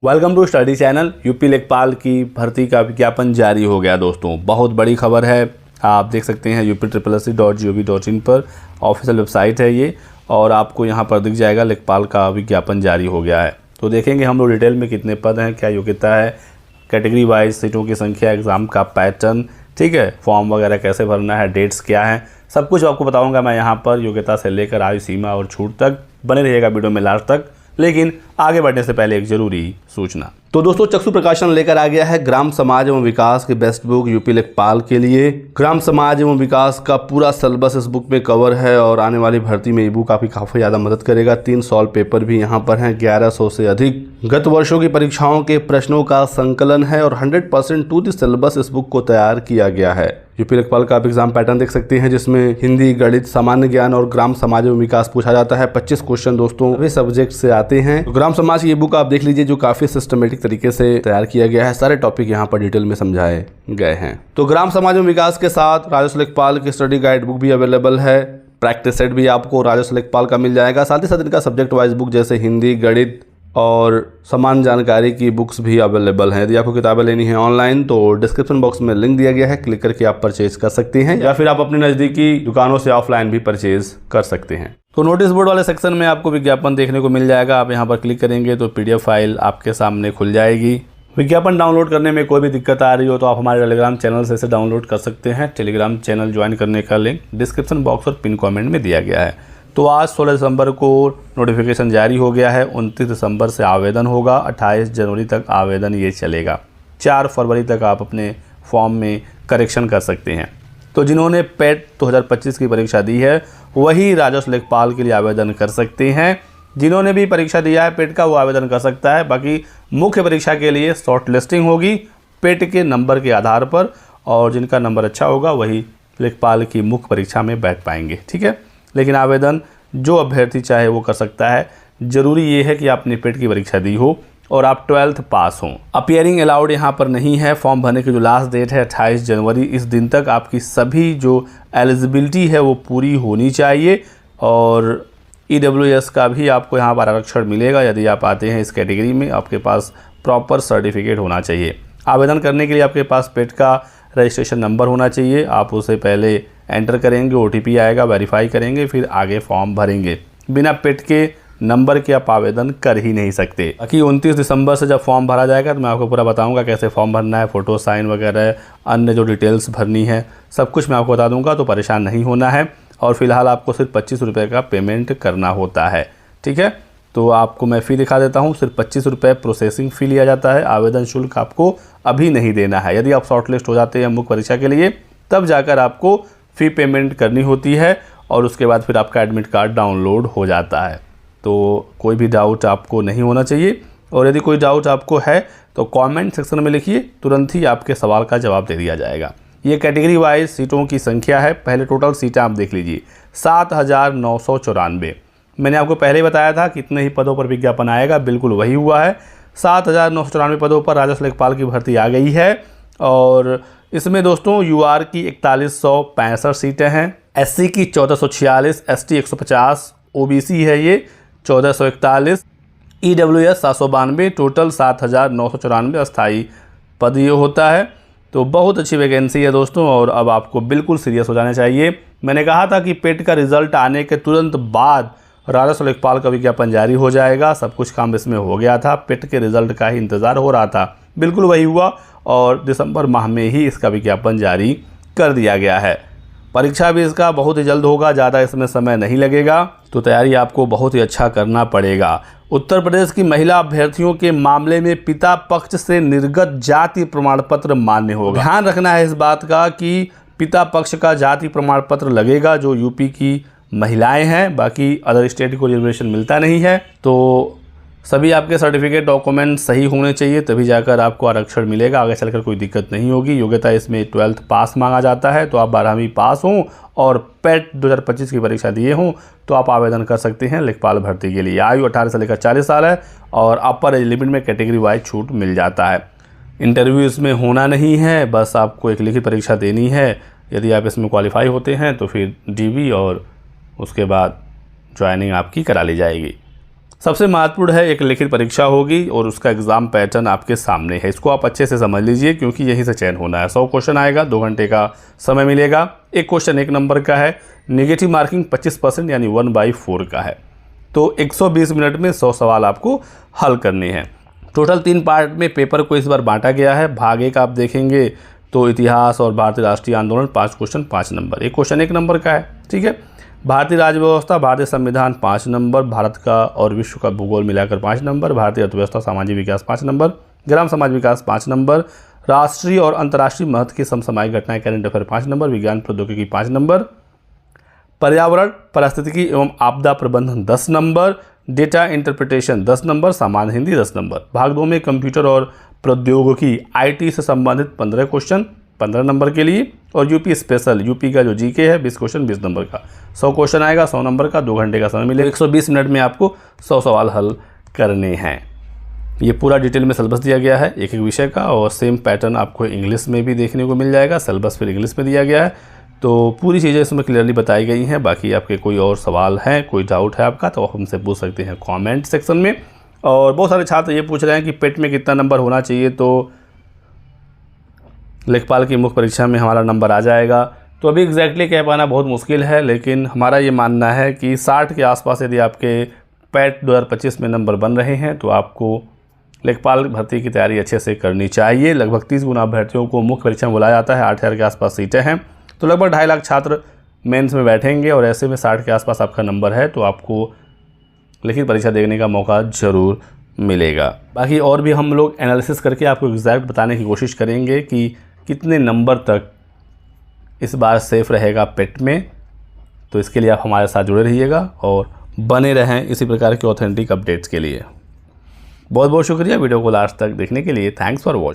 Welcome to study channel. UP लेखपाल की भर्ती का विज्ञापन जारी हो गया दोस्तों। बहुत बड़ी खबर है। आप देख सकते हैं UP.SSC.gov.in पर ऑफिशियल वेबसाइट है ये, और आपको यहाँ पर दिख जाएगा लेखपाल का विज्ञापन जारी हो गया है। तो देखेंगे हम लोग डिटेल में कितने पद हैं, क्या योग्यता है, कैटेगरी वाइज सीटों की संख्या, एग्ज़ाम का पैटर्न, ठीक है, फॉर्म वगैरह कैसे भरना है, डेट्स क्या हैं, सब कुछ आपको बताऊँगा मैं यहाँ पर, योग्यता से लेकर आयु सीमा और छूट तक। बने रहिएगा वीडियो में लास्ट तक। लेकिन आगे बढ़ने से पहले एक जरूरी सूचना। तो दोस्तों, चक्षु प्रकाशन लेकर आ गया है ग्राम समाज एवं विकास की बेस्ट बुक यूपी लेखपाल के लिए। ग्राम समाज एवं विकास का पूरा सिलेबस इस बुक में कवर है और आने वाली भर्ती में ये बुक आपकी काफ़ी ज़्यादा मदद करेगा। 3 सॉल्व पेपर भी यहाँ पर हैं, 1100 से अधिक गत वर्षों की परीक्षाओं के प्रश्नों का संकलन है और 100% टू द सिलेबस इस बुक को तैयार किया गया है। यूपी लेखपाल का आप एग्जाम पैटर्न देख सकते हैं, जिसमें हिंदी, गणित, सामान्य ज्ञान और ग्राम समाज एवं विकास पूछा जाता है। 25 क्वेश्चन दोस्तों सभी सब्जेक्ट से आते हैं। तो ग्राम समाज की ये बुक आप देख लीजिए, जो काफी सिस्टमेटिक तरीके से तैयार किया गया है। सारे टॉपिक यहाँ पर डिटेल में समझाए गए हैं। तो ग्राम समाज एवं विकास के साथ राजस्व लेखपाल की स्टडी गाइड बुक भी अवेलेबल है। प्रैक्टिस सेट भी आपको राजस्व लेखपाल का मिल जाएगा। साथ ही साथ इनका सब्जेक्ट वाइज बुक जैसे हिंदी, गणित और समान जानकारी की बुक्स भी अवेलेबल हैं। यदि आपको किताबें लेनी है ऑनलाइन तो डिस्क्रिप्शन बॉक्स में लिंक दिया गया है, क्लिक करके आप परचेज कर सकते हैं, या फिर आप अपनी नज़दीकी दुकानों से ऑफलाइन भी परचेज कर सकते हैं। तो नोटिस बोर्ड वाले सेक्शन में आपको विज्ञापन देखने को मिल जाएगा। आप यहाँ पर क्लिक करेंगे तो PDF फाइल आपके सामने खुल जाएगी। विज्ञापन डाउनलोड करने में कोई भी दिक्कत आ रही हो तो आप हमारे टेलीग्राम चैनल से इसे डाउनलोड कर सकते हैं। टेलीग्राम चैनल ज्वाइन करने का लिंक डिस्क्रिप्शन बॉक्स और पिन कमेंट में दिया गया है। तो आज 16 दिसंबर को नोटिफिकेशन जारी हो गया है। 29 दिसंबर से आवेदन होगा। 28 जनवरी तक आवेदन ये चलेगा। 4 फरवरी तक आप अपने फॉर्म में करेक्शन कर सकते हैं। तो जिन्होंने पेट 2025 की परीक्षा दी है वही राजस्व लेखपाल के लिए आवेदन कर सकते हैं। जिन्होंने भी परीक्षा दिया है पेट का वो आवेदन कर सकता है। बाकी मुख्य परीक्षा के लिए शॉर्ट लिस्टिंग होगी पेट के नंबर के आधार पर, और जिनका नंबर अच्छा होगा वही लेखपाल की मुख्य परीक्षा में बैठ पाएंगे, ठीक है। लेकिन आवेदन जो अभ्यर्थी चाहे वो कर सकता है। जरूरी ये है कि आपने पेट की परीक्षा दी हो और आप 12th पास हों। अपीयरिंग अलाउड यहाँ पर नहीं है। फॉर्म भरने की जो लास्ट डेट है 28 जनवरी, इस दिन तक आपकी सभी जो एलिजिबिलिटी है वो पूरी होनी चाहिए। और EWS का भी आपको यहाँ पर आरक्षण मिलेगा। यदि आप आते हैं इस कैटेगरी में, आपके पास प्रॉपर सर्टिफिकेट होना चाहिए। आवेदन करने के लिए आपके पास पेट का रजिस्ट्रेशन नंबर होना चाहिए। आप उसे पहले एंटर करेंगे, OTP आएगा, वेरीफाई करेंगे, फिर आगे फॉर्म भरेंगे। बिना पेट के नंबर के आप आवेदन कर ही नहीं सकते। बाकी 29 दिसंबर से जब फॉर्म भरा जाएगा तो मैं आपको पूरा बताऊंगा कैसे फॉर्म भरना है, फ़ोटो, साइन वगैरह, अन्य जो डिटेल्स भरनी है सब कुछ मैं आपको बता दूंगा। तो परेशान नहीं होना है। और फिलहाल आपको सिर्फ 25 रुपये का पेमेंट करना होता है, ठीक है। तो आपको मैं फ़ी दिखा देता हूँ। सिर्फ 25 रुपये प्रोसेसिंग फ़ी लिया जाता है। आवेदन शुल्क आपको अभी नहीं देना है। यदि आप शॉर्ट लिस्ट हो जाते हैं मुख्य परीक्षा के लिए तब जाकर आपको फ़ी पेमेंट करनी होती है, और उसके बाद फिर आपका एडमिट कार्ड डाउनलोड हो जाता है। तो कोई भी डाउट आपको नहीं होना चाहिए। और यदि कोई डाउट आपको है तो कमेंट सेक्शन में लिखिए, तुरंत ही आपके सवाल का जवाब दे दिया जाएगा। ये कैटेगरी वाइज सीटों की संख्या है। पहले टोटल सीटें आप देख लीजिए, 7,994। मैंने आपको पहले ही बताया था कितने ही पदों पर विज्ञापन आएगा, बिल्कुल वही हुआ है। 7,994 पदों पर राजस्व लेखपाल की भर्ती आ गई है। और इसमें दोस्तों UR की 4165 सीटें हैं, SC की 1446, ST 150, OBC है ये 1441, EWS 792, टोटल 7,994 अस्थायी पद ये होता है। तो बहुत अच्छी वैकेंसी है दोस्तों, और अब आपको बिल्कुल सीरियस हो जाना चाहिए। मैंने कहा था कि पेट का रिजल्ट आने के तुरंत बाद राजस्व लेखपाल का विज्ञापन जारी हो जाएगा। सब कुछ काम इसमें हो गया था, पेट के रिजल्ट का ही इंतज़ार हो रहा था। बिल्कुल वही हुआ, और दिसंबर माह में ही इसका विज्ञापन जारी कर दिया गया है। परीक्षा भी इसका बहुत ही जल्द होगा, ज़्यादा इसमें समय नहीं लगेगा। तो तैयारी आपको बहुत ही अच्छा करना पड़ेगा। उत्तर प्रदेश की महिला अभ्यर्थियों के मामले में पिता पक्ष से निर्गत जाति प्रमाण पत्र मान्य होगा। ध्यान रखना है इस बात का कि पिता पक्ष का जाति प्रमाण पत्र लगेगा जो यूपी की महिलाएं हैं। बाकी अदर स्टेट को रिजर्वेशन मिलता नहीं है। तो सभी आपके सर्टिफिकेट, डॉक्यूमेंट सही होने चाहिए, तभी जाकर आपको आरक्षण मिलेगा। आगे चलकर कोई दिक्कत नहीं होगी। योग्यता इसमें 12th पास मांगा जाता है। तो आप 12वीं पास हों और पेट 2025 की परीक्षा दिए हों तो आप आवेदन कर सकते हैं लेखपाल भर्ती के लिए। आयु 18 से लेकर 40 साल है, और अपर एज लिमिट में कैटेगरी वाइज छूट मिल जाता है। इंटरव्यू इसमें होना नहीं है, बस आपको एक लिखित परीक्षा देनी है। यदि आप इसमें क्वालिफाई होते हैं तो फिर DV और उसके बाद ज्वाइनिंग आपकी करा ली जाएगी। सबसे महत्वपूर्ण है, एक लिखित परीक्षा होगी और उसका एग्ज़ाम पैटर्न आपके सामने है। इसको आप अच्छे से समझ लीजिए क्योंकि यहीं से चयन होना है। 100 क्वेश्चन आएगा, 2 घंटे का समय मिलेगा। एक क्वेश्चन 1 नंबर का है, नेगेटिव मार्किंग 25% यानी 1/4 का है। तो 120 मिनट में 100 सवाल आपको हल करने हैं। टोटल 3 पार्ट में पेपर को इस बार बांटा गया है। भाग 1 आप देखेंगे तो इतिहास और भारतीय राष्ट्रीय आंदोलन 5 क्वेश्चन 5 नंबर। एक क्वेश्चन 1 नंबर का है, ठीक है। भारतीय राज्य व्यवस्था, भारतीय संविधान 5 नंबर, भारत का और विश्व का भूगोल मिलाकर 5 नंबर, भारतीय अर्थव्यवस्था सामाजिक विकास 5 नंबर, ग्राम समाज विकास 5 नंबर, राष्ट्रीय और अंतर्राष्ट्रीय महत्व की समसामयिक घटनाएं करंट अफेयर 5 नंबर, विज्ञान प्रौद्योगिकी 5 नंबर, पर्यावरण पारिस्थितिकी एवं आपदा प्रबंधन 10 नंबर, डेटा इंटरप्रिटेशन 10 नंबर, सामान्य हिंदी 10 नंबर। भाग 2 में कंप्यूटर और प्रौद्योगिकी IT से संबंधित 15 क्वेश्चन 15 नंबर के लिए, और यूपी स्पेशल, यूपी का जो GK है 20 क्वेश्चन 20 नंबर का। 100 क्वेश्चन आएगा, 100 नंबर का, 2 घंटे का समय मिलेगा। 120 मिनट में आपको 100 सवाल हल करने हैं। ये पूरा डिटेल में सिलेबस दिया गया है एक एक विषय का, और सेम पैटर्न आपको इंग्लिश में भी देखने को मिल जाएगा। सिलेबस फिर इंग्लिश में दिया गया है, तो पूरी चीज़ें इसमें क्लियरली बताई गई हैं। बाकी आपके कोई और सवाल हैं, कोई डाउट है आपका, तो आप हमसे पूछ सकते हैं कमेंट सेक्शन में। और बहुत सारे छात्र ये पूछ रहे हैं कि पेट में कितना नंबर होना चाहिए, तो लेखपाल की मुख्य परीक्षा में हमारा नंबर आ जाएगा। तो अभी एग्जैक्टली कह पाना बहुत मुश्किल है, लेकिन हमारा ये मानना है कि 60 के आसपास यदि आपके पैट 2025 में नंबर बन रहे हैं तो आपको लेखपाल भर्ती की तैयारी अच्छे से करनी चाहिए। लगभग 30 गुना अभ्यर्थियों को मुख्य परीक्षा में बुलाया जाता है। 8,000 के आसपास सीटें हैं, तो लगभग 2.5 लाख छात्र मेंस में बैठेंगे, और ऐसे में 60 के आसपास आपका नंबर है तो आपको लिखित परीक्षा देने का मौका ज़रूर मिलेगा। बाकी और भी हम लोग एनालिसिस करके आपको एग्जैक्ट बताने की कोशिश करेंगे कि कितने नंबर तक इस बार सेफ रहेगा पेट में। तो इसके लिए आप हमारे साथ जुड़े रहिएगा और बने रहें इसी प्रकार के ऑथेंटिक अपडेट्स के लिए। बहुत बहुत शुक्रिया वीडियो को लास्ट तक देखने के लिए। Thanks for watching.